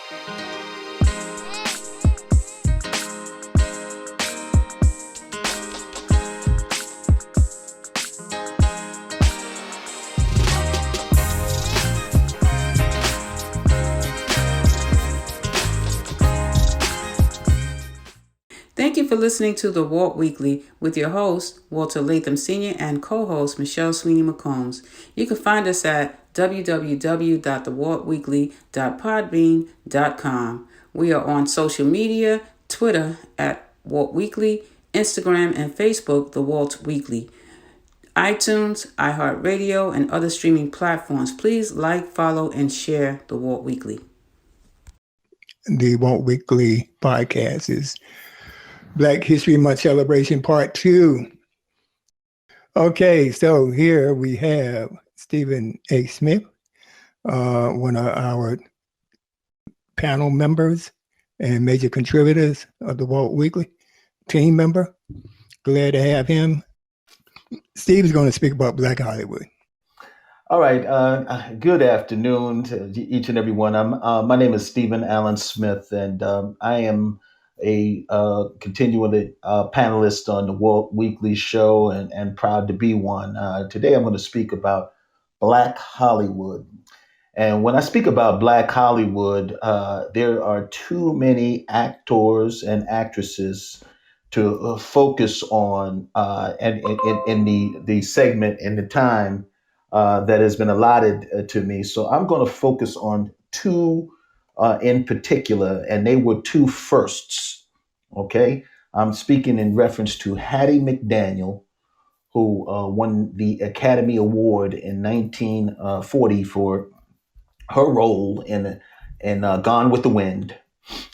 Thank you for listening to The Walt Weekly with your host, Walter Latham Sr., and co-host, Michelle Sweeney McCombs. You can find us at www.thewaltweekly.podbean.com. We are on social media, Twitter at Walt Weekly, Instagram and Facebook, The Walt Weekly, iTunes, iHeartRadio, and other streaming platforms. Please like, follow, and share The Walt Weekly. The Walt Weekly podcast is Black History Month Celebration Part 2. Okay, so here we have Stephen A. Smith, one of our panel members and major contributors of the Walt Weekly, team member. Glad to have him. Steve's going to speak about Black Hollywood. All right. Good afternoon to each and every one. My name is Stephen Allen Smith, and I am a continuing panelist on the Walt Weekly show and proud to be one. Today I'm going to speak about Black Hollywood. And when I speak about Black Hollywood, there are too many actors and actresses to focus on and in the segment and the time that has been allotted to me. So I'm going to focus on two in particular, and they were two firsts. Okay, I'm speaking in reference to Hattie McDaniel, who won the Academy Award in 1940 for her role in Gone with the Wind,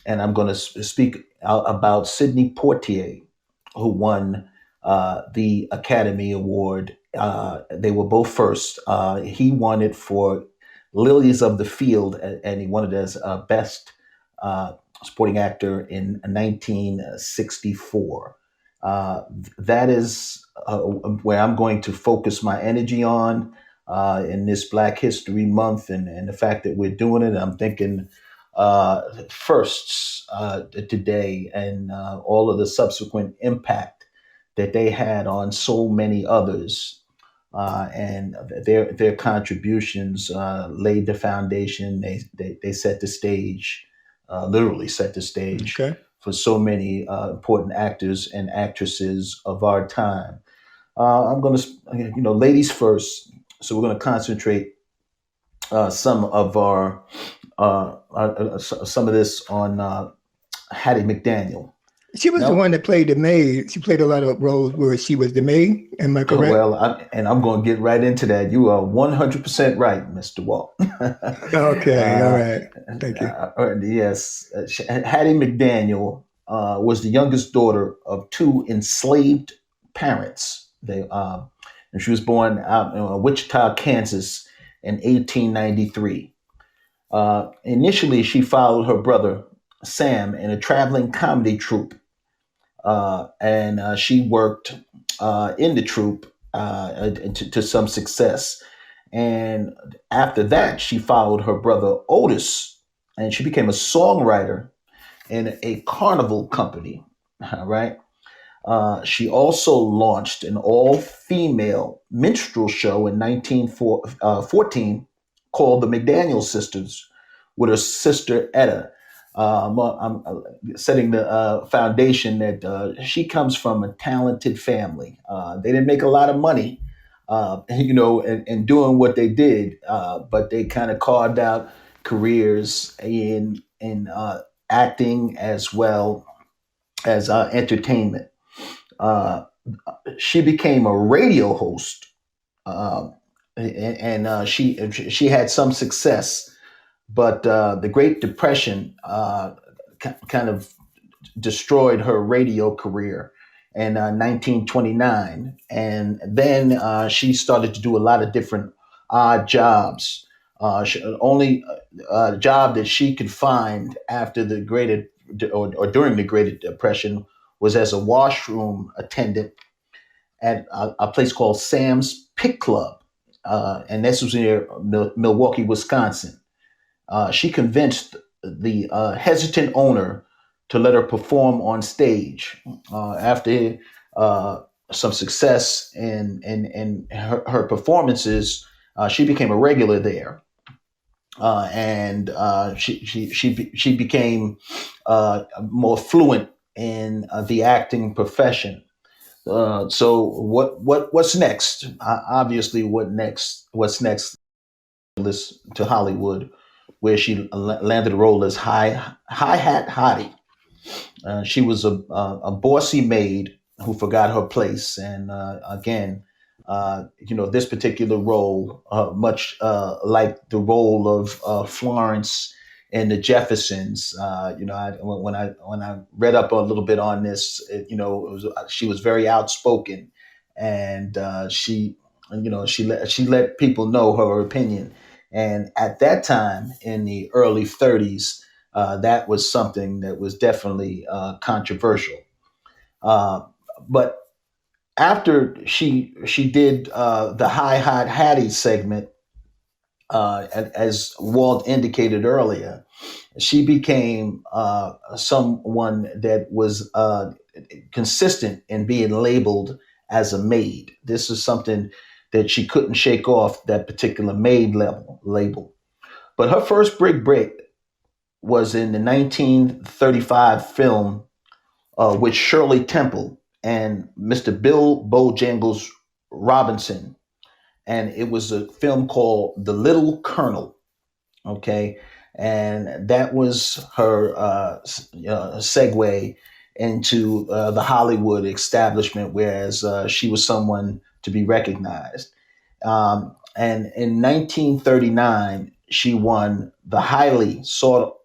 and I'm going to speak about Sidney Poitier, who won the Academy Award. They were both first. He won it for Lilies of the Field, and he won it as Best Supporting Actor in 1964. That is where I'm going to focus my energy on in this Black History Month, and the fact that we're doing it. I'm thinking firsts today, and all of the subsequent impact that they had on so many others. And their contributions laid the foundation. They set the stage, literally set the stage for so many important actors and actresses of our time. I'm going to, ladies first. So we're going to concentrate some of some of this on Hattie McDaniel. She was the one that played the maid. She played a lot of roles where she was the maid. Am I correct? Well, I'm going to get right into that. You are 100% right, Mr. Walt. Okay, all right. Thank you. Yes, Hattie McDaniel was the youngest daughter of two enslaved parents. And she was born out in Wichita, Kansas, in 1893. Initially, she followed her brother Sam in a traveling comedy troupe. And she worked in the troupe to some success. And after that, she followed her brother Otis, and she became a songwriter in a carnival company. All right. She also launched an all-female minstrel show in 1914 called The McDaniel Sisters with her sister Etta. I'm setting the foundation that she comes from a talented family. They didn't make a lot of money, in doing what they did, but they kind of carved out careers in acting as well as entertainment. She became a radio host, and she had some success. But the Great Depression kind of destroyed her radio career in 1929. And then she started to do a lot of different odd jobs. Only job that she could find after the or during the Great Depression was as a washroom attendant at a place called Sam's Pick Club. And this was near Milwaukee, Wisconsin. She convinced the hesitant owner to let her perform on stage. After some success in her performances, she became a regular there, and she became more fluent in the acting profession. So what's next? Obviously, What's next? List to Hollywood, where she landed a role as Hi Hat Hottie. She was a bossy maid who forgot her place, and again, this particular role, much like the role of Florence in the Jeffersons. When I read up a little bit on this, she was very outspoken, and she let people know her opinion. And at that time, in the early 30s, that was something that was definitely controversial. Uh, but after she did the Hi Hot Hattie segment, as Walt indicated earlier, she became someone that was consistent in being labeled as a maid. This is something that she couldn't shake off, that particular maid label. But her first big break was in the 1935 film with Shirley Temple and Mr. Bill Bojangles Robinson. And it was a film called The Little Colonel. Okay. And that was her segue into the Hollywood establishment, whereas she was someone to be recognized. And in 1939, she won the highly sought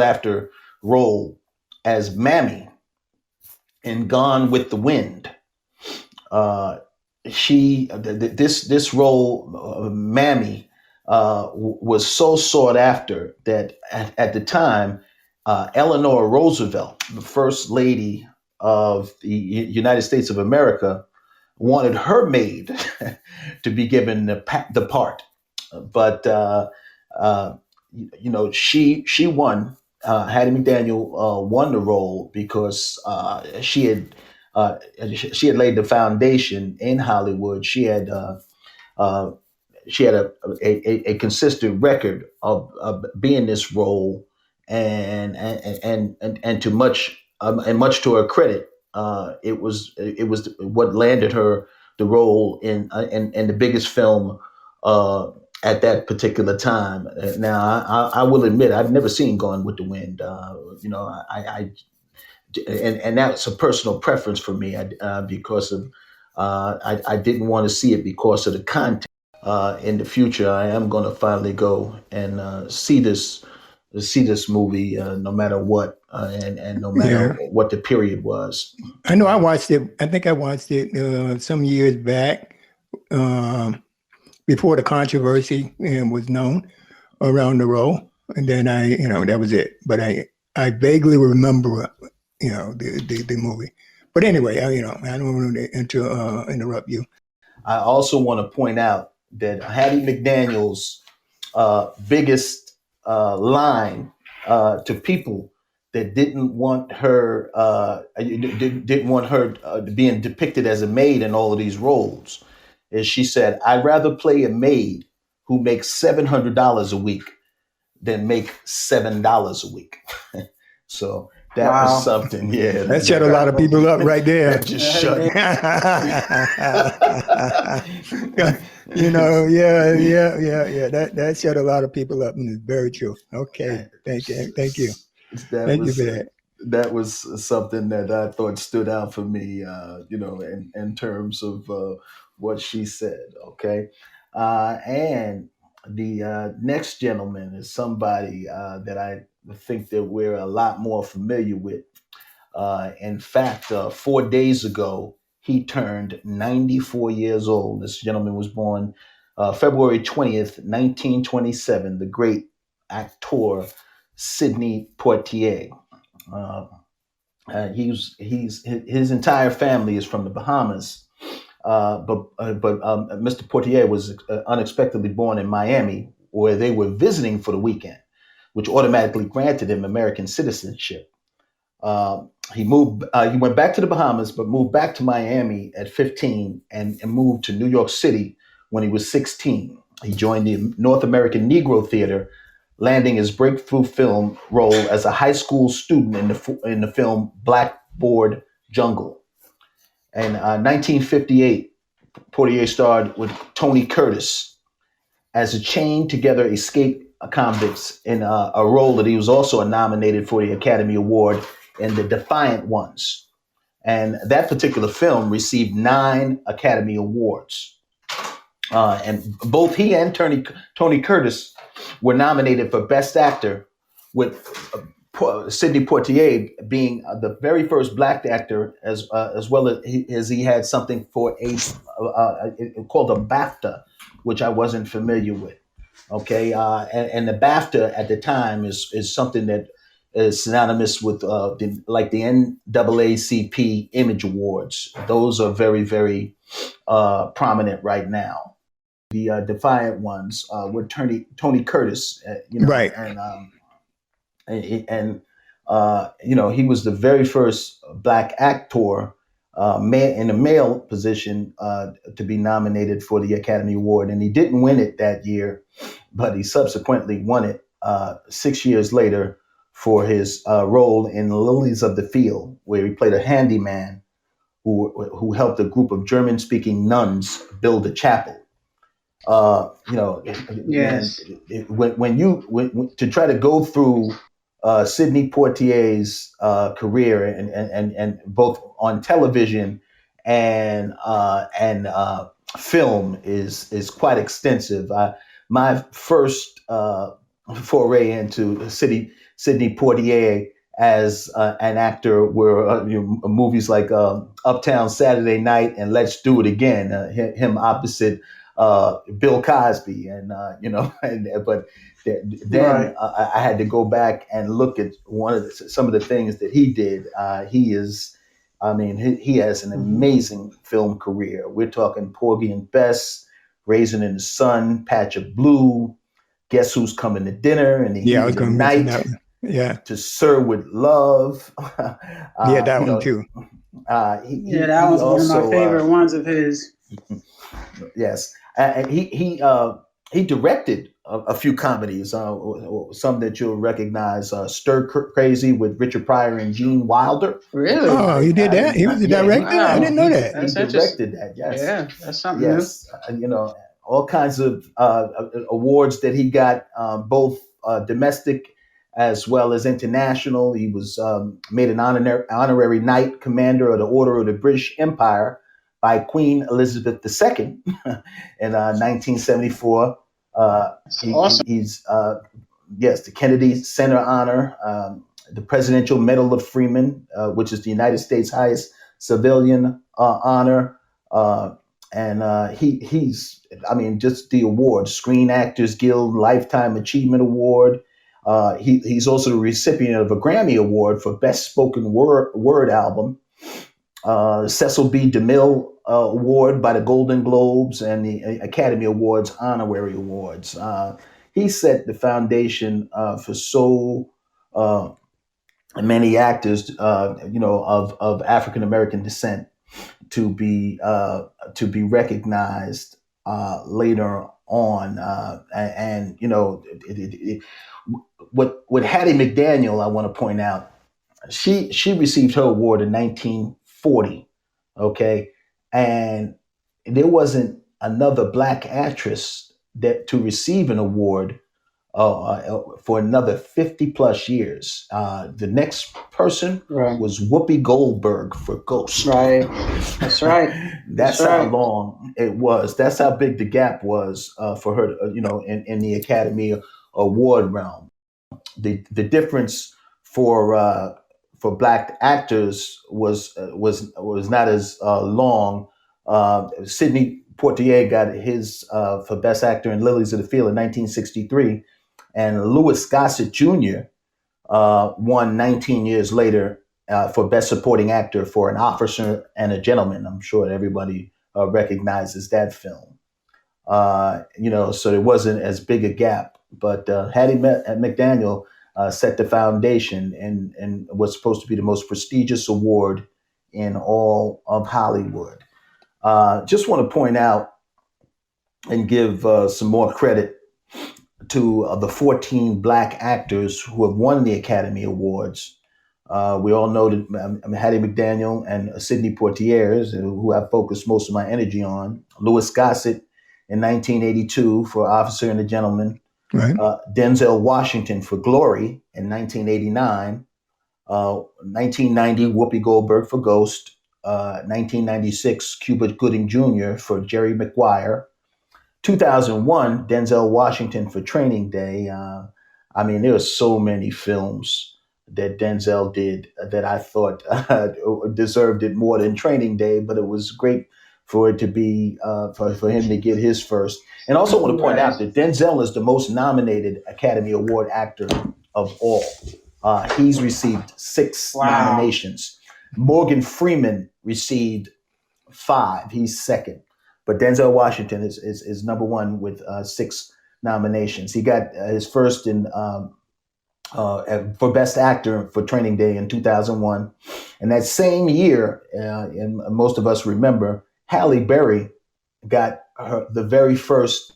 after role as Mammy in Gone with the Wind. Uh, this role, Mammy, was so sought after that at the time, Eleanor Roosevelt, the first lady of the United States of America, wanted her maid to be given the part, but she won. Hattie McDaniel won the role because uh, she had laid the foundation in Hollywood. Uh, she had a consistent record of being this role, and to much and much to her credit, it was what landed her the role in the biggest film at that particular time. Now, I will admit I've never seen Gone with the Wind. And that's a personal preference for me, because of I didn't want to see it because of the content. In the future, I am going to finally go and see this movie, no matter what, and no matter Yeah. what the period was. I know I watched it. I think I watched it some years back, um, before the controversy was known around the role. And then that was it. But I vaguely remember, the movie. But anyway, I don't want to interrupt you. I also want to point out that Hattie McDaniel's biggest line to people that didn't want her being depicted as a maid in all of these roles is she said, "I'd rather play a maid who makes $700 a week than make $7 a week." So that Wow. was something. Yeah, That shut a lot of people up right there. that just shut. Yeah. That shut a lot of people up, and it's very true. Okay, thank you. That Thank you was for that. that was something that I thought stood out for me. In terms of what she said. Okay, and the next gentleman is somebody that I think that we're a lot more familiar with. In fact, 4 days ago, he turned 94 years old. This gentleman was born February 20th, 1927, the great actor Sidney Poitier. Uh, his entire family is from the Bahamas, but Mr. Poitier was unexpectedly born in Miami, where they were visiting for the weekend. which automatically granted him American citizenship. He went back to the Bahamas, but moved back to Miami at 15 and moved to New York City when he was 16. He joined the North American Negro Theater, landing his breakthrough film role as a high school student in the film Blackboard Jungle. In 1958, Portier starred with Tony Curtis as a chained together escape convicts in a role that he was also nominated for the Academy Award in The Defiant Ones. And that particular film received 9 Academy Awards. And both he and Tony Curtis were nominated for Best Actor, with Sidney Poitier being the very first Black actor, as well as he had something for called a BAFTA, which I wasn't familiar with. Okay, and the BAFTA at the time is something that is synonymous with the NAACP Image Awards. Those are very, very prominent right now. The Defiant Ones with Tony Curtis, Right. and he was the very first Black actor in a male position to be nominated for the Academy Award, and he didn't win it that year, but he subsequently won it 6 years later for his role in Lilies of the Field, where he played a handyman who helped a group of German-speaking nuns build a chapel. Yes. When to try to go through Sidney Poitier's career and both on television and film is quite extensive. My first foray into Sidney Poitier as an actor were movies like Uptown Saturday Night and Let's Do It Again. Him opposite Bill Cosby, but then I had to go back and look at some of the things that he did. He has an amazing film career. We're talking Porgy and Bess, Raisin in the Sun, Patch of Blue, Guess Who's Coming to Dinner, and the Heat of the Night. Yeah. To Sir with Love. That one too. That was one of my favorite ones of his. Yes, and he directed a few comedies, some that you'll recognize. Stir Crazy with Richard Pryor and Gene Wilder. Really? Oh, he did that? He was the director? Wow. I didn't know that. He directed that, yes. Yeah, that's something new. All kinds of awards that he got, both domestic as well as international. He was made an honorary Knight Commander of the Order of the British Empire by Queen Elizabeth II in 1974. Awesome. He's the Kennedy Center Honor, the Presidential Medal of Freeman, which is the United States' highest civilian honor. And he's just the awards: Screen Actors Guild Lifetime Achievement Award. He's also the recipient of a Grammy Award for Best Spoken Word Album, Cecil B. DeMille Award by the Golden Globes, and the Academy Awards Honorary Awards. He set the foundation for so many actors, of African American descent to be recognized later on, What Hattie McDaniel, I want to point out, she received her award in 1940, okay, and there wasn't another Black actress to receive an award for another 50 plus years. The next person was Whoopi Goldberg for Ghost. Right, that's right. That's how long it was. That's how big the gap was for her, in the Academy Award realm. The difference for Black actors was not as long. Sidney Poitier got his for Best Actor in Lilies of the Field in 1963, and Louis Gossett Jr. Won 19 years later for Best Supporting Actor for An Officer and a Gentleman. I'm sure everybody recognizes that film. So there wasn't as big a gap But Hattie McDaniel set the foundation and was supposed to be the most prestigious award in all of Hollywood. Just want to point out and give some more credit to the 14 Black actors who have won the Academy Awards. We all know that Hattie McDaniel and Sidney Poitier, who I've focused most of my energy on. Louis Gossett in 1982 for Officer and a Gentleman. Right. Denzel Washington for Glory in 1989. 1990, Whoopi Goldberg for Ghost. 1996, Cuba Gooding Jr. for Jerry Maguire. 2001, Denzel Washington for Training Day. There are so many films that Denzel did that I thought deserved it more than Training Day, but it was great for it to be for him to get his first. And also want to point out that Denzel is the most nominated Academy Award actor of all. He's received 6 nominations. Morgan Freeman received 5. He's second. But Denzel Washington is number one with 6 nominations. He got his first in for Best Actor for Training Day in 2001. And that same year, and most of us remember, Halle Berry got the very first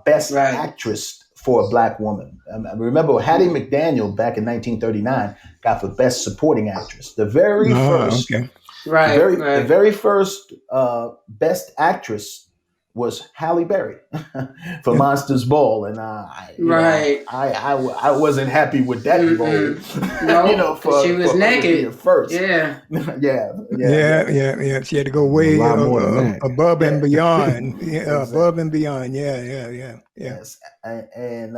Best Actress for a Black woman. Remember, Hattie McDaniel back in 1939 got for Best Supporting Actress. The very first. Okay. The very first Best Actress was Halle Berry for Monsters Ball, and I wasn't happy with that role. No, she was naked first. Yeah. Yeah. She had to go way above and beyond. Above and beyond. Yeah. Yes, and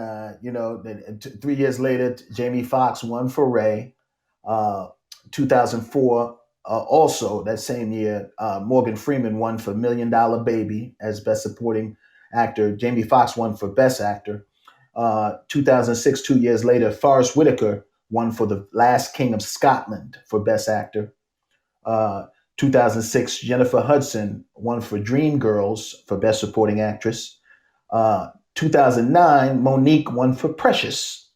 3 years later, Jamie Foxx won for Ray. 2004. Also, that same year, Morgan Freeman won for $1 Million Baby as Best Supporting Actor. Jamie Foxx won for Best Actor. 2006, 2 years later, Forrest Whitaker won for The Last King of Scotland for Best Actor. 2006, Jennifer Hudson won for Dreamgirls for Best Supporting Actress. 2009, Monique won for Precious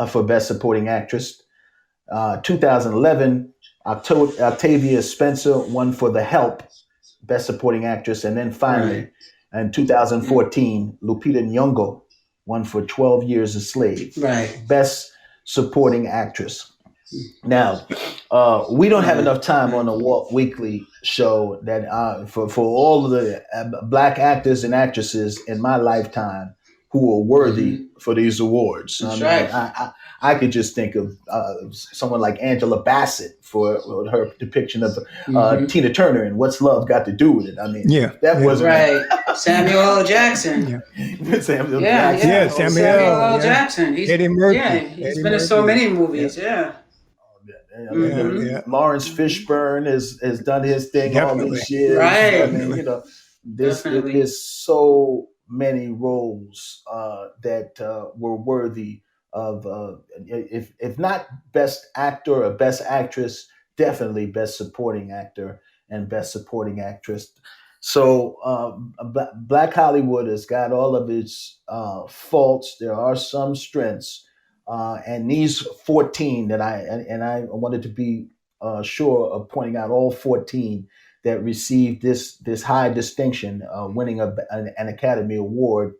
for Best Supporting Actress. 2011, Octavia Spencer won for The Help, Best Supporting Actress. And then finally, in 2014, Lupita Nyong'o won for 12 Years a Slave, Best Supporting Actress. Now, we don't have enough time on the Walt Weekly show that for all of the Black actors and actresses in my lifetime who are worthy for these awards. I could just think of someone like Angela Bassett for her depiction of Tina Turner and What's Love Got to Do with It. That wasn't Samuel L. Jackson. Samuel Jackson. Eddie Murphy. He's been in so many movies. Lawrence Fishburne has done his thing all these years. There's so many roles that were worthy of, if not Best Actor or Best Actress, definitely Best Supporting Actor and Best Supporting Actress. So Black Hollywood has got all of its faults. There are some strengths. And these 14 that I wanted to be sure of pointing out all 14 that received this high distinction, winning an Academy Award.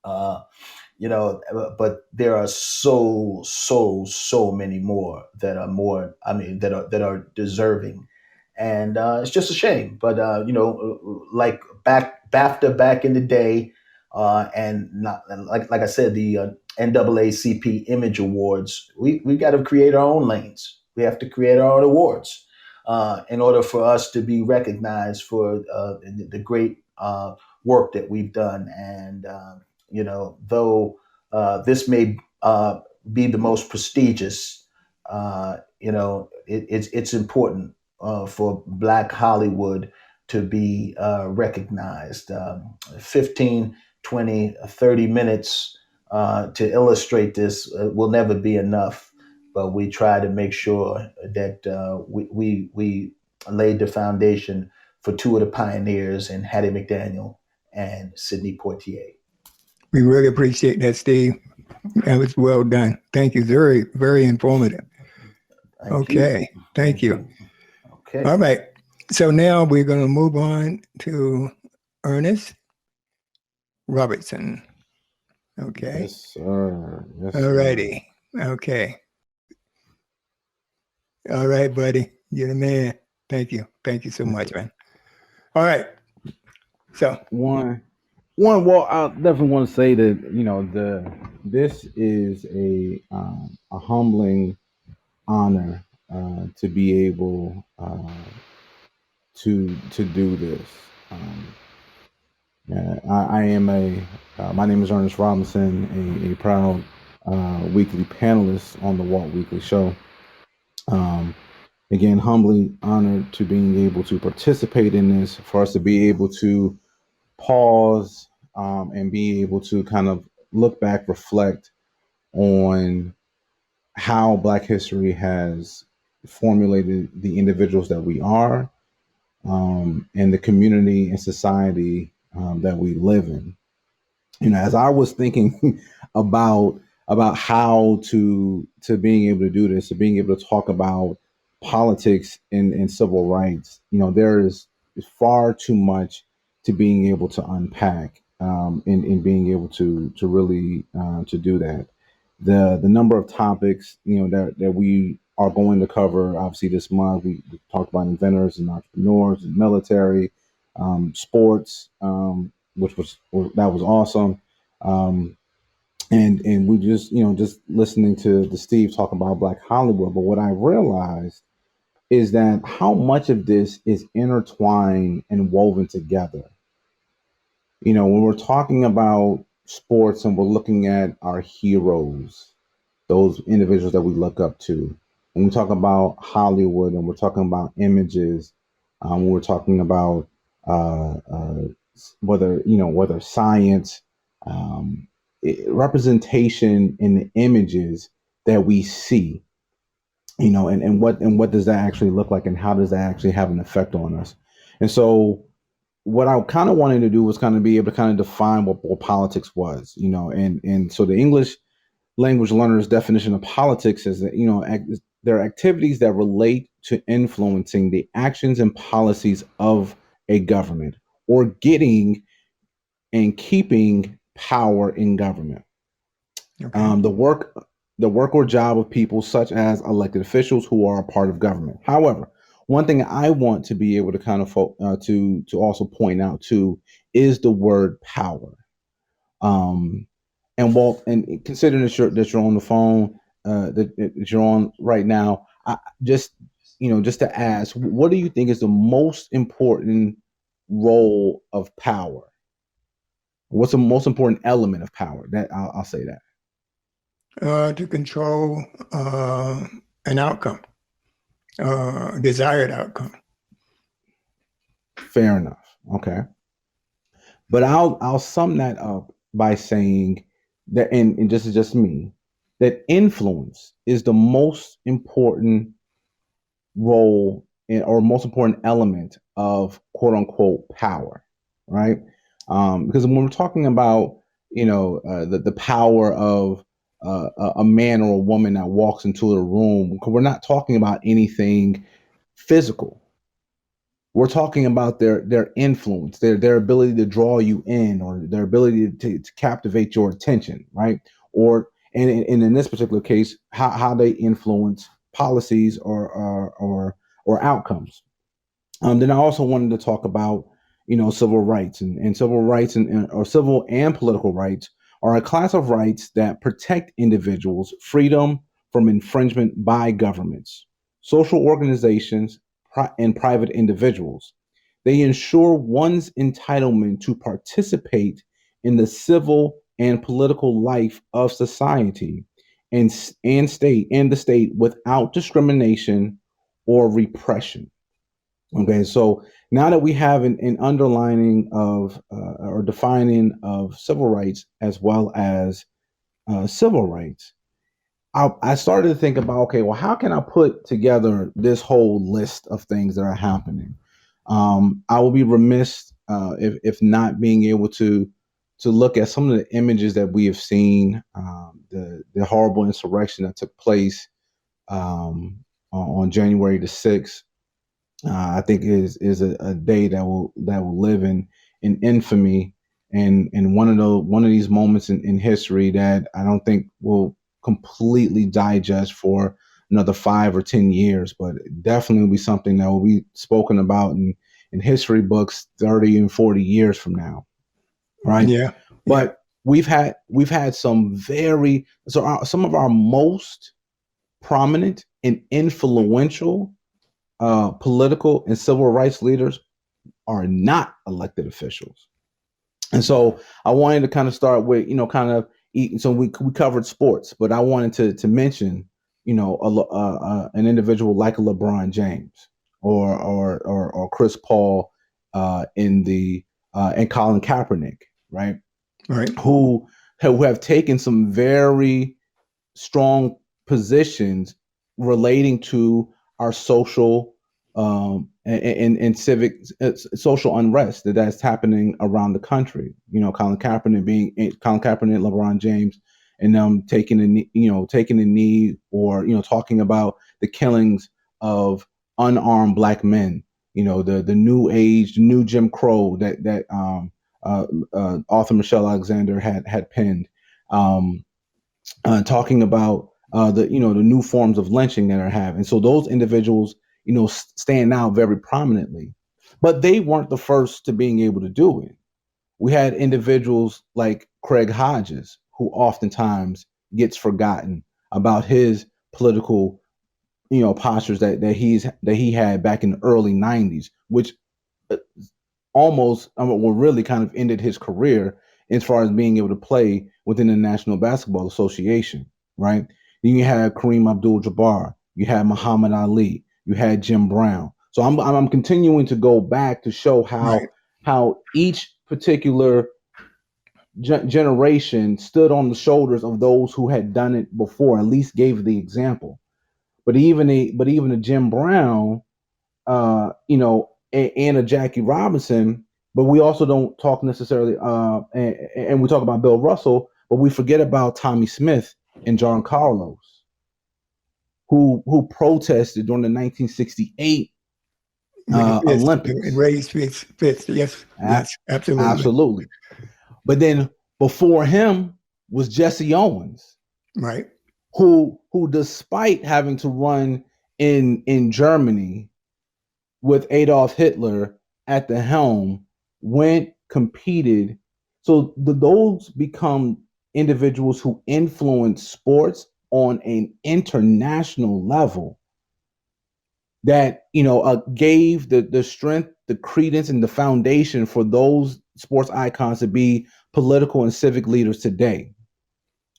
But there are so many more that are deserving, and it's just a shame. But like BAFTA back in the day, and not like I said, the NAACP Image Awards. We got to create our own lanes. We have to create our own awards in order for us to be recognized for the great work that we've done. And though this may be the most prestigious, it's important for Black Hollywood to be recognized. 15, 20, 30 minutes to illustrate this will never be enough, but we try to make sure that we laid the foundation for two of the pioneers in Hattie McDaniel and Sidney Poitier. We really appreciate that, Steve. That was well done. Thank you. Very, very informative. Okay. Thank you. Okay. All right. So now we're going to move on to Ernest Robertson. Okay. Yes, sir. Yes, All righty. Okay. All right, buddy. You're the man. Thank you. Thank you so much, man. All right. So One. Well, I definitely want to say that this is a humbling honor to be able to do this. I am my name is Ernest Robinson, a proud weekly panelist on the Walt Weekly Show. Again, humbly honored to being able to participate in this, for us to be able to pause and be able to kind of look back, reflect on how Black history has formulated the individuals that we are, and the community and society that we live in. As I was thinking about how to being able to do this, to being able to talk about politics and civil rights, there is far too much to being able to unpack, in being able to really to do that. The number of topics that we are going to cover, obviously this month we talked about inventors and entrepreneurs and military, sports, which was that was awesome. Um, and we just listening to the Steve talk about Black Hollywood. But what I realized is that how much of this is intertwined and woven together. When we're talking about sports and we're looking at our heroes, those individuals that we look up to. When we talk about Hollywood and we're talking about images, when we're talking about whether science, representation in the images that we see, and what does that actually look like, and how does that actually have an effect on us? And so what I kind of wanted to do was kind of be able to kind of define what politics was, and so the English language learner's definition of politics is that there are activities that relate to influencing the actions and policies of a government, or getting and keeping power in government. okay. The work or job of people such as elected officials who are a part of government. However, one thing I want to be able to kind of to also point out too is the word power. Um, and Walt, and considering that you're on the phone, that you're on right now, just to ask, what do you think is the most important role of power? What's the most important element of power? That I'll say that. To control an outcome, desired outcome. Fair enough. Okay. But I'll sum that up by saying that, and this is just me, that influence is the most important role or most important element of quote unquote power, right? Because when we're talking about the power of a man or a woman that walks into a room, we're not talking about anything physical. We're talking about their influence, their ability to draw you in, or their ability to captivate your attention, right? And in this particular case, how they influence policies or outcomes. Then I also wanted to talk about civil rights, and civil rights or civil and political rights are a class of rights that protect individuals' freedom from infringement by governments, social organizations, and private individuals. They ensure one's entitlement to participate in the civil and political life of society and the state without discrimination or repression. Okay, so now that we have an underlining of or defining of civil rights as well as civil rights, I started to think about, okay, well, how can I put together this whole list of things that are happening? I will be remiss if not being able to look at some of the images that we have seen, the horrible insurrection that took place on January the 6th. I think is a day that will live in infamy, and one of these moments in history that I don't think will completely digest for another 5 or 10 years, but definitely will be something that will be spoken about in history books 30 and 40 years from now, right? Yeah. But we've had some some of our most prominent and influential political and civil rights leaders are not elected officials. And so I wanted to kind of start with, so we covered sports, but I wanted to mention, an individual like a LeBron James or Chris Paul and Colin Kaepernick, right? Right. Who have taken some very strong positions relating to our social and civic social unrest that's happening around the country. Colin Kaepernick, LeBron James, and taking a knee, or talking about the killings of unarmed Black men. The new age, the new Jim Crow that author Michelle Alexander had penned. Talking about the new forms of lynching that are having. So those individuals, stand out very prominently, but they weren't the first to being able to do it. We had individuals like Craig Hodges, who oftentimes gets forgotten about his political, postures that he had back in the early 90s, which really kind of ended his career as far as being able to play within the National Basketball Association, right? Then you had Kareem Abdul-Jabbar, you had Muhammad Ali, you had Jim Brown. So I'm continuing to go back to show how each particular generation stood on the shoulders of those who had done it before, at least gave the example. But even a Jim Brown, and a Jackie Robinson, but we also don't talk necessarily, and we talk about Bill Russell, but we forget about Tommy Smith and John Carlos, who protested during the 1968 Olympics. And raised fists. Yes, absolutely. Absolutely. But then before him was Jesse Owens, right? Who despite having to run in Germany with Adolf Hitler at the helm, competed. So those become individuals who influence sports on an international level that, gave the strength, the credence, and the foundation for those sports icons to be political and civic leaders today.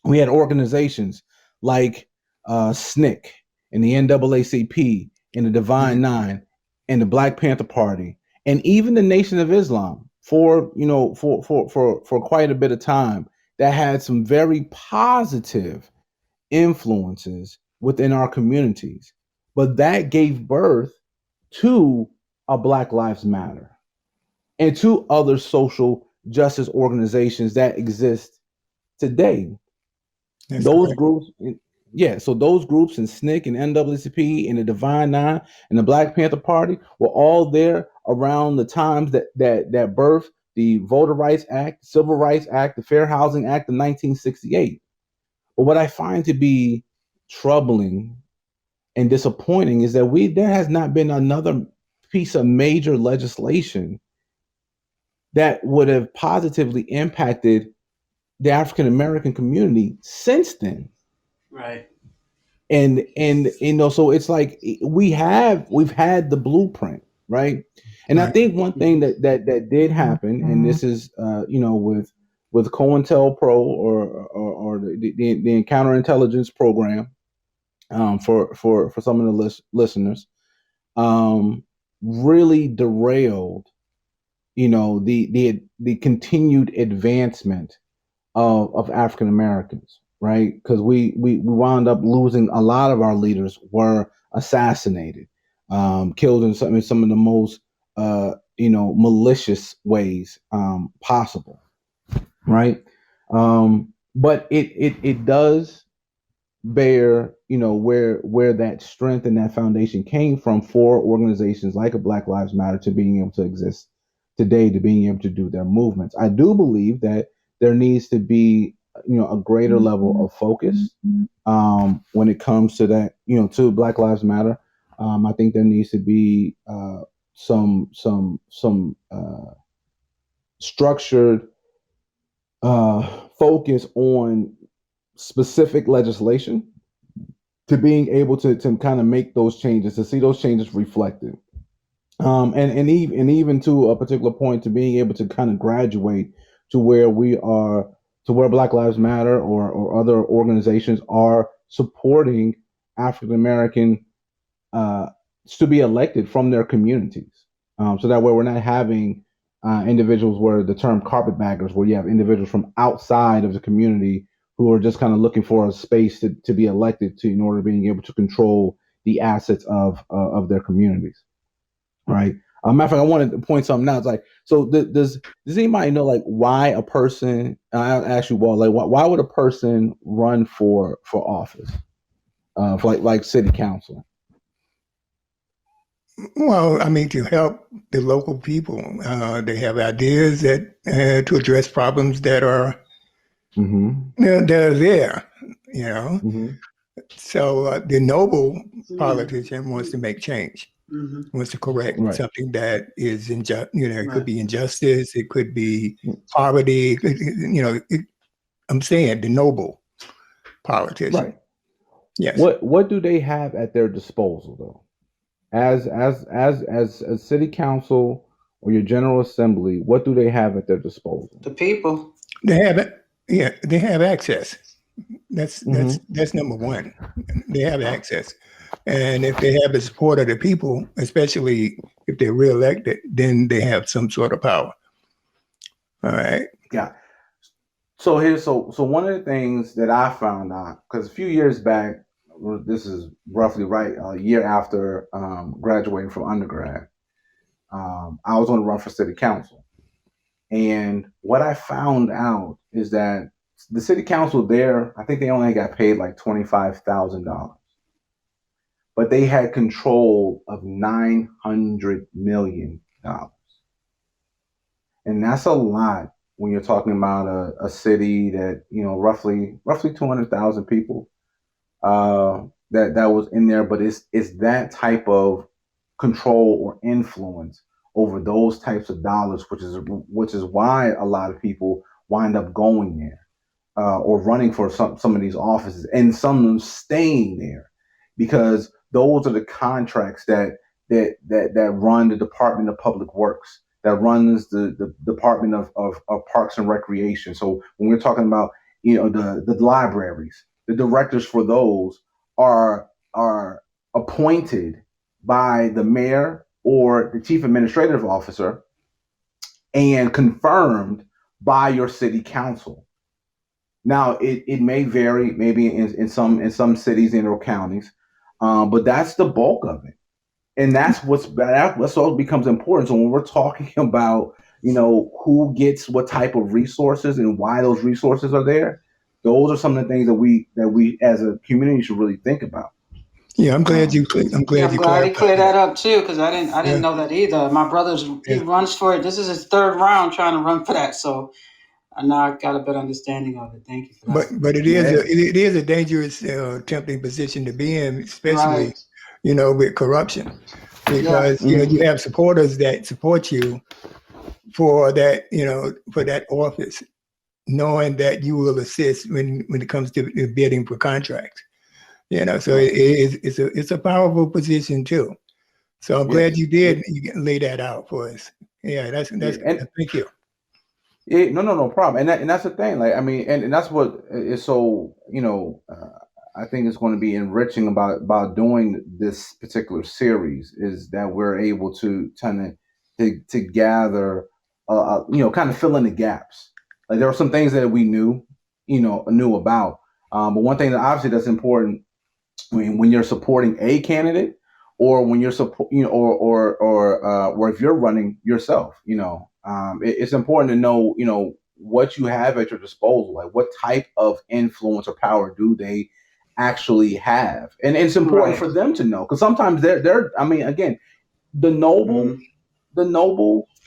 We had organizations like SNCC and the NAACP and the Divine Nine and the Black Panther Party, and even the Nation of Islam for quite a bit of time, that had some very positive influences within our communities. But that gave birth to a Black Lives Matter and to other social justice organizations that exist today. That's those correct. groups So those groups in SNCC and NAACP and the Divine Nine and the Black Panther Party were all there around the times that birthed the Voter Rights Act, Civil Rights Act, the Fair Housing Act of 1968. But what I find to be troubling and disappointing is that there has not been another piece of major legislation that would have positively impacted the African American community since then. Right. And so it's like we've had the blueprint, right? And I think one thing that did happen, and this is with COINTELPRO or the counterintelligence program, for some of the listeners, really derailed the continued advancement of African Americans, right? Because we wound up losing a lot of our leaders, were assassinated, killed in some of the most malicious ways possible. right? But it does bear, where that strength and that foundation came from for organizations like a Black Lives Matter to being able to exist today, to being able to do their movements. I do believe that there needs to be, a greater level of focus when it comes to that, to Black Lives Matter. I think there needs to be some structured focus on specific legislation to being able to kind of make those changes, to see those changes reflected. And even to a particular point, to being able to kind of graduate to where we are, to where Black Lives Matter or other organizations are supporting African American to be elected from their communities. So that way we're not having individuals where the term carpetbaggers, where you have individuals from outside of the community who are just kind of looking for a space to be elected to in order to being able to control the assets of their communities. Right. Matter of fact, I wanted to point something out. It's like, so does anybody know like why a person? I'll ask you, Walt, like why would a person run for office, for like city council? Well, I mean, to help the local people, they have ideas that to address problems that are that are there. You know, so the noble politician wants to make change, wants to correct Right. something that is injust. It could be injustice, it could be poverty. I'm saying the noble politician. Right. Yes. What do they have at their disposal though? As a city council or your general assembly, what do they have at their disposal? The people. They have it. Yeah, they have access. That's number one. They have access, and if they have the support of the people, especially if they're reelected, then they have some sort of power. All right. Yeah. So one of the things that I found out, because a few years back, this is roughly right a year after graduating from undergrad, I was on the run for city council. And what I found out is that the city council there, I think they only got paid like $25,000, but they had control of $900 million. And that's a lot when you're talking about a city that, roughly 200,000 people that was in there. But it's that type of control or influence over those types of dollars, which is why a lot of people wind up going there or running for some of these offices, and some of them staying there because those are the contracts that run the Department of Public Works, that runs the Department of Parks and Recreation. So when we're talking about the libraries, the directors for those are appointed by the mayor or the chief administrative officer and confirmed by your city council. Now it may vary, maybe in some cities and or counties, but that's the bulk of it, and that's what becomes important. So when we're talking about who gets what type of resources and why those resources are there, those are some of the things that we as a community should really think about. Yeah, I'm glad you. I'm glad he cleared that up too, because I didn't know that either. My brother's he runs for it. This is his third round trying to run for that, so now I got a better understanding of it. Thank you for that. But it is a dangerous, tempting position to be in, especially with corruption, because you have supporters that support you for that for that office, knowing that you will assist when it comes to bidding for contracts. So it's a powerful position too. So I'm glad you did lay that out for us. Yeah, that's thank you. Yeah, no problem. And that's the thing. Like, I mean, and that's what is so, I think it's going to be enriching about doing this particular series is that we're able to kind of to gather, kind of fill in the gaps. Like there are some things that we knew about. But one thing that obviously that's important when you're supporting a candidate or when you're or if you're running yourself, it's important to know, what you have at your disposal. Like, what type of influence or power do they actually have? And it's important for them to know, because sometimes they're. I mean, again, the noble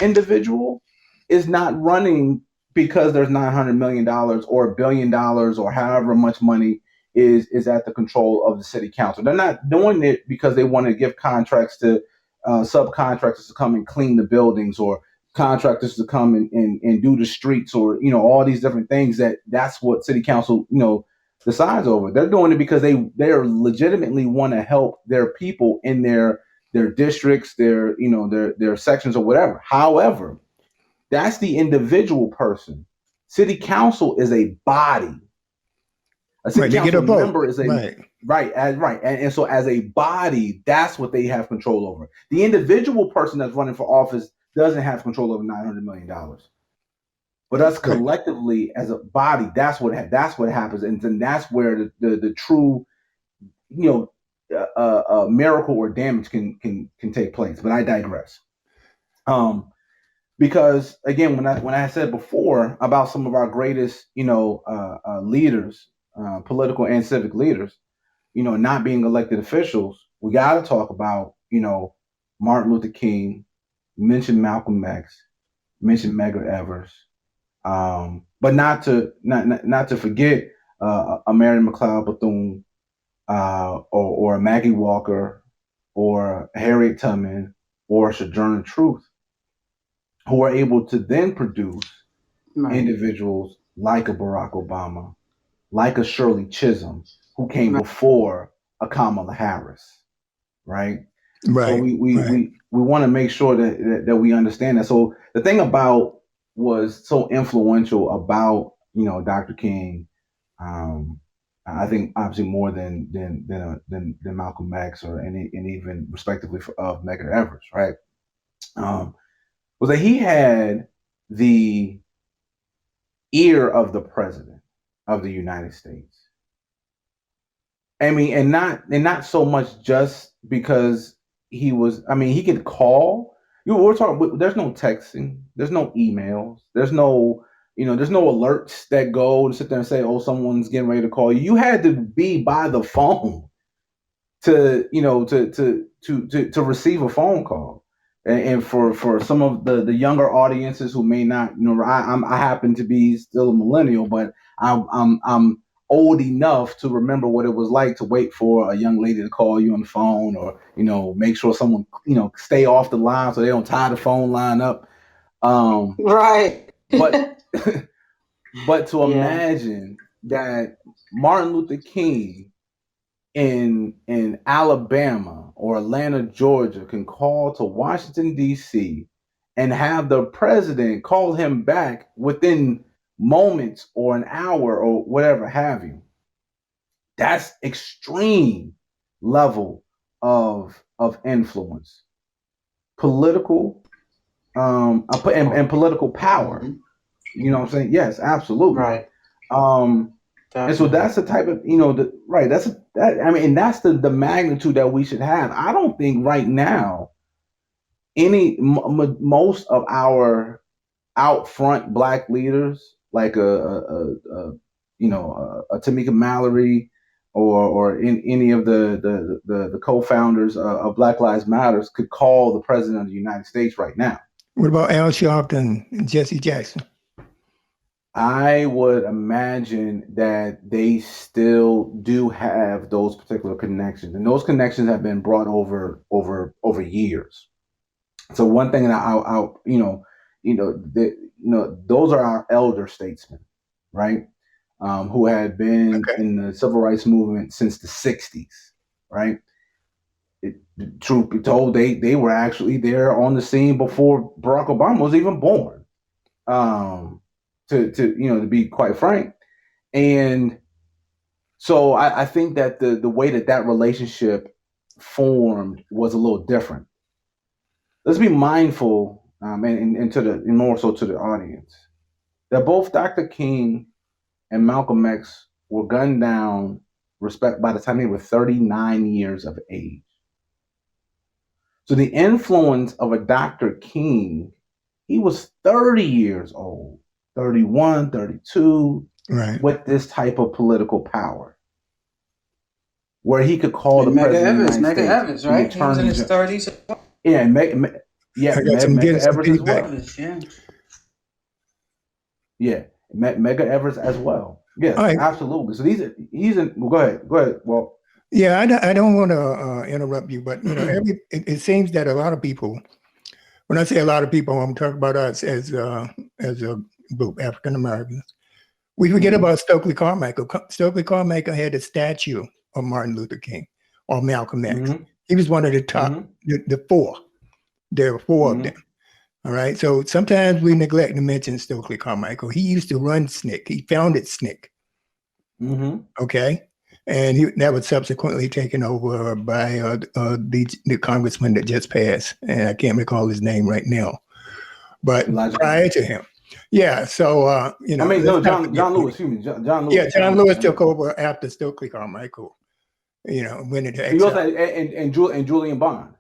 individual is not running because there's $900 million or $1 billion or however much money is at the control of the city council. They're not doing it because they want to give contracts to subcontractors to come and clean the buildings, or contractors to come and do the streets, or all these different things. That's what city council decides over. They're doing it because they're legitimately want to help their people in their districts, their sections or whatever. However, that's the individual person. City council is a body. A city council member is a right. And so as a body, that's what they have control over. The individual person that's running for office doesn't have control over $900 million. But us collectively as a body, that's what happens, and then that's where the true, miracle or damage can take place. But I digress. Because again, when I said before about some of our greatest, leaders, political and civic leaders, not being elected officials, we got to talk about, Martin Luther King, mention Malcolm X, mention Medgar Evers, but not to forget a Mary McLeod Bethune, or Maggie Walker, or Harriet Tubman, or Sojourner Truth, who are able to then produce individuals like a Barack Obama, like a Shirley Chisholm, who came before a Kamala Harris, right? So we want to make sure that we understand that. So the thing about was so influential about Dr. King, I think obviously more than Malcolm X and even respectively of Medgar Evers, right? Was that he had the ear of the president of the United States. I mean, and not so much just because he was. I mean, he could call. We're talking. There's no texting. There's no emails. There's no. There's no alerts that go and sit there and say, "Oh, someone's getting ready to call you." You had to be by the phone to receive a phone call. And for some of the younger audiences who may not, I happen to be still a millennial, but I'm old enough to remember what it was like to wait for a young lady to call you on the phone, or make sure someone stay off the line so they don't tie the phone line up. Right. But but to imagine that Martin Luther King in Alabama or Atlanta, Georgia, can call to Washington, D.C. and have the president call him back within moments or an hour or whatever have you. That's extreme level of influence, political, and political power. You know what I'm saying? Yes, absolutely. Right. And so that's the type of, that's the magnitude that we should have. I don't think right now most of our out front Black leaders, like a Tamika Mallory, or in any of the co-founders of Black Lives Matters, could call the president of the United States right now. What about Al Sharpton and Jesse Jackson? I would imagine that they still do have those particular connections, and those connections have been brought over years. So one thing that those are our elder statesmen, right? Who had been in the civil rights movement since the 60s, right? Truth be told, they were actually there on the scene before Barack Obama was even born. To be quite frank. And so I think that the way that relationship formed was a little different. Let's be mindful, and more so to the audience, that both Dr. King and Malcolm X were gunned down by the time they were 39 years of age. So the influence of a Dr. King, he was 30 years old 31, 32, Right. with this type of political power, where he could call the Medgar president of the Evers, United Medgar States, Evers, the right? He was in attorney his general. 30s. Yeah, I got some Medgar getting some Evers as feedback. well. Evers, yeah. Yeah, Medgar Evers as well. Yes, All right. absolutely. So he's in. Well, go ahead. Well, Yeah, I don't want to interrupt you, but it seems that a lot of people, when I say a lot of people, I'm talking about us as a group, African Americans. We forget about Stokely Carmichael. Stokely Carmichael had a statue of Martin Luther King or Malcolm X. He was one of the top, the four. There were four of them. All right. So sometimes we neglect to mention Stokely Carmichael. He used to run SNCC. He founded SNCC. Okay. And that was subsequently taken over by the congressman that just passed. And I can't recall his name right now. But prior to him. Yeah. So, I mean, no, John Lewis. Excuse me, John Lewis. Yeah, John Lewis took over after Stokely Carmichael, went into exile. Also, and Julian Bond.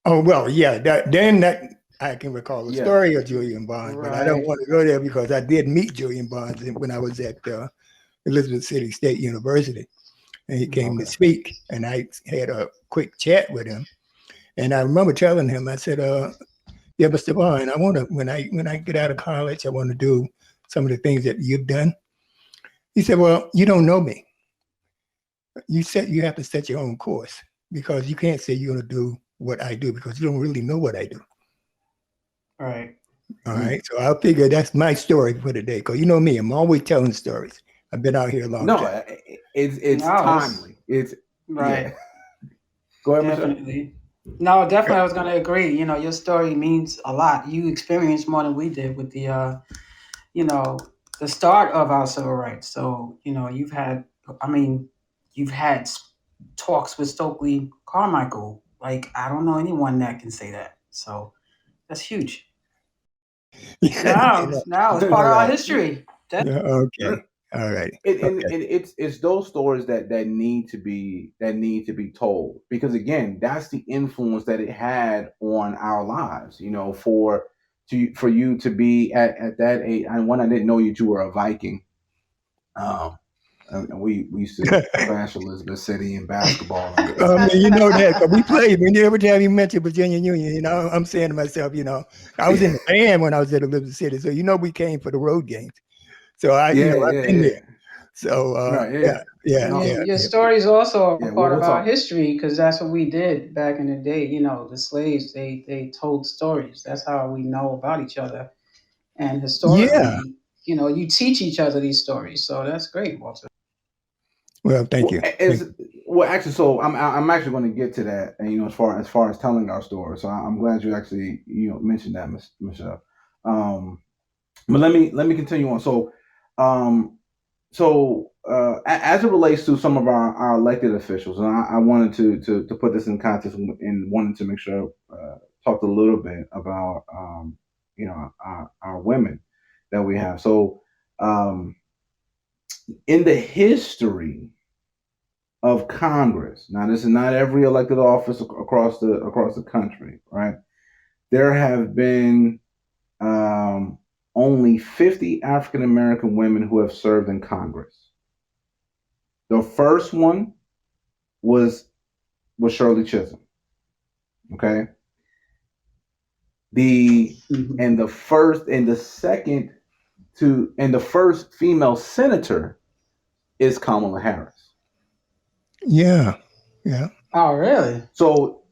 Oh, well, yeah. That I can recall the story of Julian Bond, but I don't want to go there because I did meet Julian Bond when I was at Elizabeth City State University. And he came to speak, and I had a quick chat with him. And I remember telling him, I said, yeah, Mr. Bond, I want to, when I get out of college, I want to do some of the things that you've done. He said, well, you don't know me. You have to set your own course, because you can't say you're going to do what I do because you don't really know what I do. All right. All right. So I figure that's my story for today, because you know me, I'm always telling stories. I've been out here a long time. No, it's timely. It's right. Yeah. Go ahead, definitely. No, definitely. I was going to agree. Your story means a lot. You experienced more than we did with the, the start of our civil rights. So, you've had talks with Stokely Carmichael. Like, I don't know anyone that can say that. So that's huge. Now it's part of our history. Okay. All right. And it's those stories that need to be told, because again, that's the influence that it had on our lives. For you to be at that age. And when I didn't know you were a Viking. And we used to crash Elizabeth City in basketball. You know that, because we played. Every time you mention Virginia Union, I'm saying to myself, I was in the band when I was at Elizabeth City, so we came for the road games. So I've been there. So Your story is also a part of our history, because that's what we did back in the day. The slaves, they told stories. That's how we know about each other. And historically, you teach each other these stories. So that's great, Walter. Well, thank you. Actually, so I'm actually going to get to that, and as far as telling our story. So I'm glad you actually mentioned that, Michelle. But let me continue on. So as it relates to some of our elected officials, and I wanted to put this in context and wanted to make sure talked a little bit about our women that we have. So in the history of Congress, now this is not every elected office across the country, right? There have been only 50 African American women who have served in Congress. The first one was Shirley Chisholm. Okay. The first female senator is Kamala Harris. Yeah. Oh, really? So,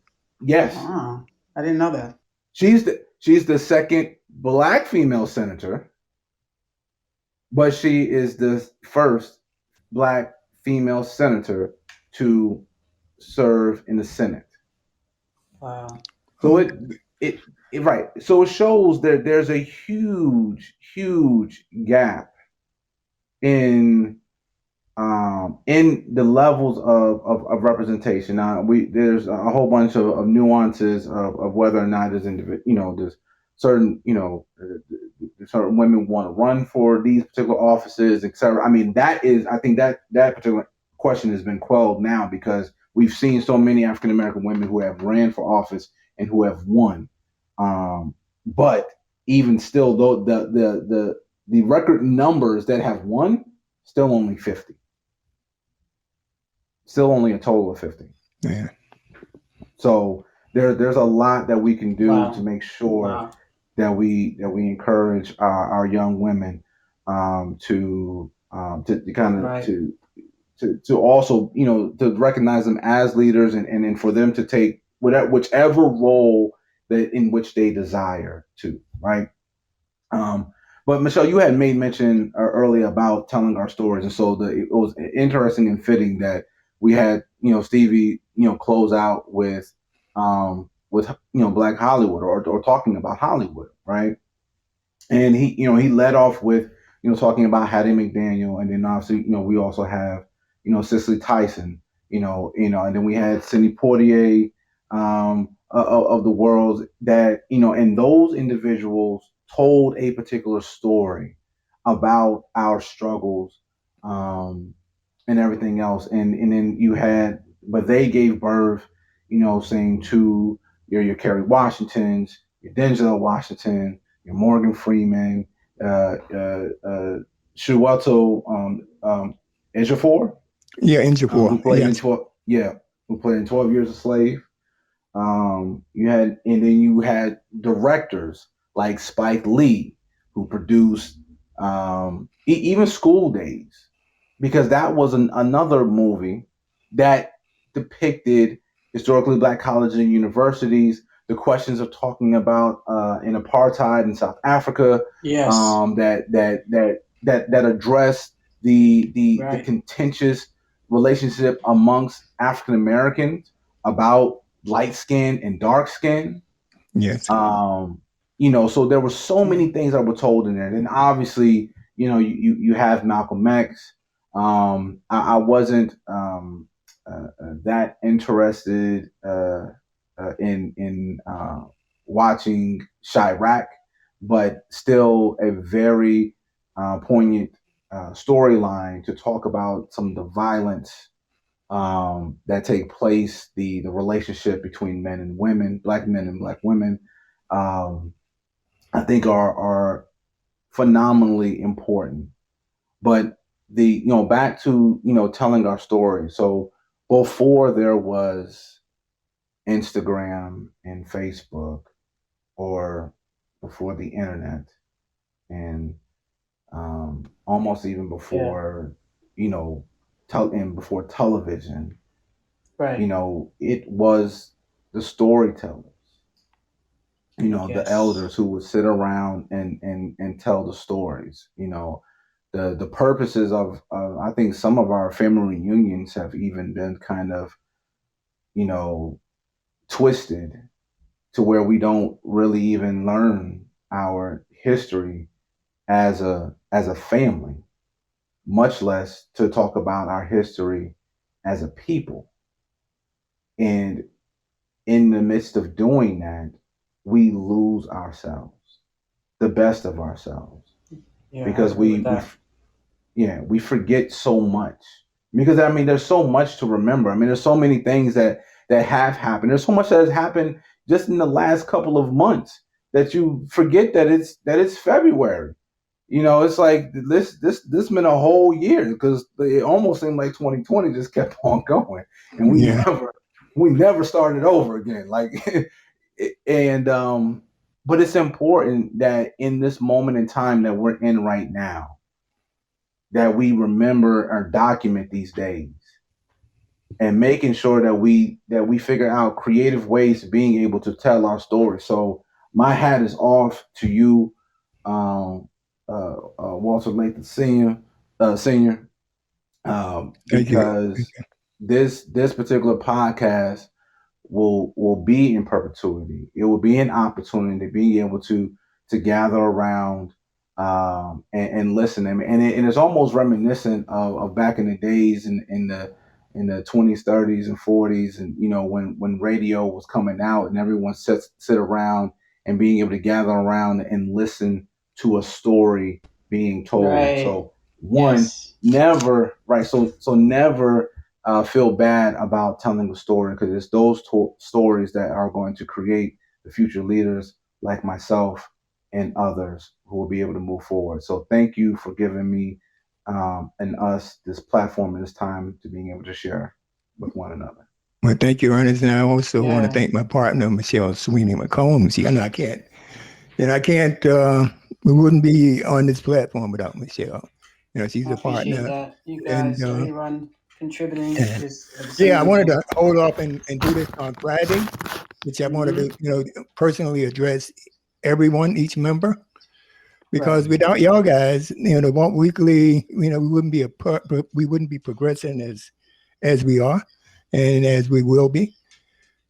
yes. Wow. I didn't know that. She's the second Black female senator, but she is the first Black female senator to serve in the Senate. Wow. So it right. So it shows that there's a huge gap in the levels of representation. Now there's a whole bunch of nuances of whether or not there's there's certain certain women want to run for these particular offices, etc. I think that particular question has been quelled now, because we've seen so many African American women who have ran for office and who have won. But even still, though, the record numbers that have won, still only 50. Still only a total of 50. Yeah. So there's a lot that we can do Wow. to make sure Wow. that we encourage our young women to kind of Right. to also, you know, to recognize them as leaders, and for them to take whichever role that in which they desire to, right? But Michelle, you had made mention earlier about telling our stories, and so it was interesting and fitting that we had, you know, Stevie, you know, close out with you know, Black Hollywood, or talking about Hollywood, right? And he led off with, you know, talking about Hattie McDaniel, and then obviously, you know, we also have, you know, Cicely Tyson, and then we had Sidney Poitier, of the world, that, you know, and those individuals told a particular story about our struggles, and everything else, and then you had, but they gave birth, you know, saying to your Kerry Washingtons, your Denzel Washington, your Morgan Freeman, Chiwetel Ejiofor, Yeah, in who Japan. played in Yes. 12, yeah, who played in 12 Years a Slave. And then you had directors like Spike Lee, who produced even School Days, because that was another movie that depicted historically Black colleges and universities, the questions of talking about in apartheid in South Africa, Yes. that addressed the Right. contentious relationship amongst African Americans about light skin and dark skin. Yes. So there were so many things that were told in there. And obviously, you know, you have Malcolm X. I wasn't that interested in watching Chirac, but still a very poignant storyline to talk about some of the violence that take place, the relationship between men and women, black men and black women, um, I think are phenomenally important. But back to, you know, telling our story. So before there was Instagram and Facebook, or before the internet, and almost even Yeah. before, you know, and before television, you Right. know, it was the storytellers, you know, the Yes. elders who would sit around and tell the stories. You know, the purposes of I think some of our family reunions have even been kind of, you know, twisted to where we don't really even learn our history as a family, much less to talk about our history as a people. And in the midst of doing that, we lose ourselves, the best of ourselves, Yeah, I because agree with that. we forget so much. Because I mean, there's so much to remember. I mean, there's so many things that have happened. There's so much that has happened just in the last couple of months that you forget that it's February. You know, it's like this been a whole year, because it almost seemed like 2020 just kept on going, and Yeah. we never started over again. Like, and but it's important that in this moment in time that we're in right now, that we remember or document these days, and making sure that we figure out creative ways of being able to tell our story. So my hat is off to you, um, Walter Lathan Senior, Thank you. because this particular podcast will be in perpetuity. It will be an opportunity to be able to gather around, and listen. And it's almost reminiscent of back in the days in the 20s, 30s, and 40s, and you know, when radio was coming out and everyone sit around and being able to gather around and listen to a story being told. Right. So one, Yes. never, right, so never feel bad about telling a story, because it's those stories that are going to create the future leaders like myself, and others who will be able to move forward. So thank you for giving me and us this platform and this time to being able to share with one another. Well, thank you, Ernest. And I also want to Yeah. thank my partner, Michelle Sweeney McCombs. We wouldn't be on this platform without Michelle. She's I a appreciate partner. that. You And guys, everyone contributing and is at the yeah, I same wanted level. to hold off and do this on Friday, which I wanted to, personally address everyone, each member, because Right. without y'all guys, the Walk Weekly, we wouldn't be progressing as we are and as we will be.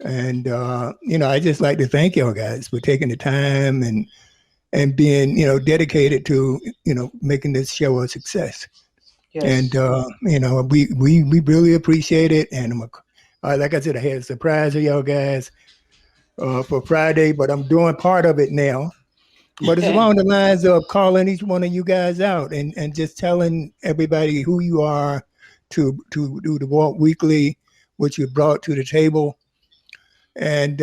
And I just like to thank y'all guys for taking the time and being, dedicated to, making this show a success. Yes. And we really appreciate it. And like I said, I had a surprise for y'all guys for Friday, but I'm doing part of it now. But it's along the lines of calling each one of you guys out and just telling everybody who you are to do the Walk Weekly, what you brought to the table. And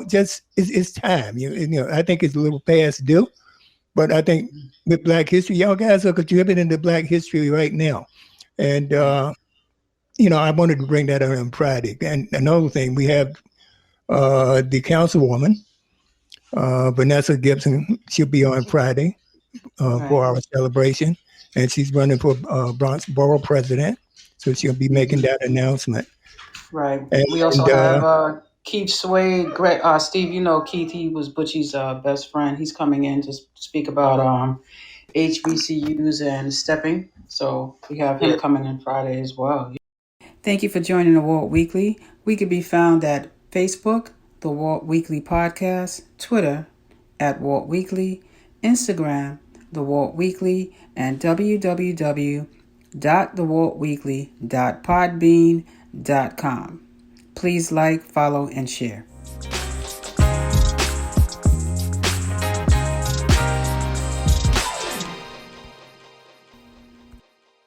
just it's time. I think it's a little past due, but I think with Black History, y'all guys are contributing to Black history right now. And I wanted to bring that up on Friday. And another thing, we have the councilwoman, Vanessa Gibson. She'll be on Friday for our celebration, and she's running for Bronx Borough President. So she'll be making that announcement. Right. And We also have Keith Suede. Steve, Keith, he was Butchie's best friend. He's coming in to speak about HBCUs and stepping. So we have him coming in Friday as well. Thank you for joining the Walt Weekly. We can be found at Facebook, the Walt Weekly Podcast, Twitter, at Walt Weekly, Instagram, the Walt Weekly, and www.thewaltweekly.podbean.com. Please like, follow, and share.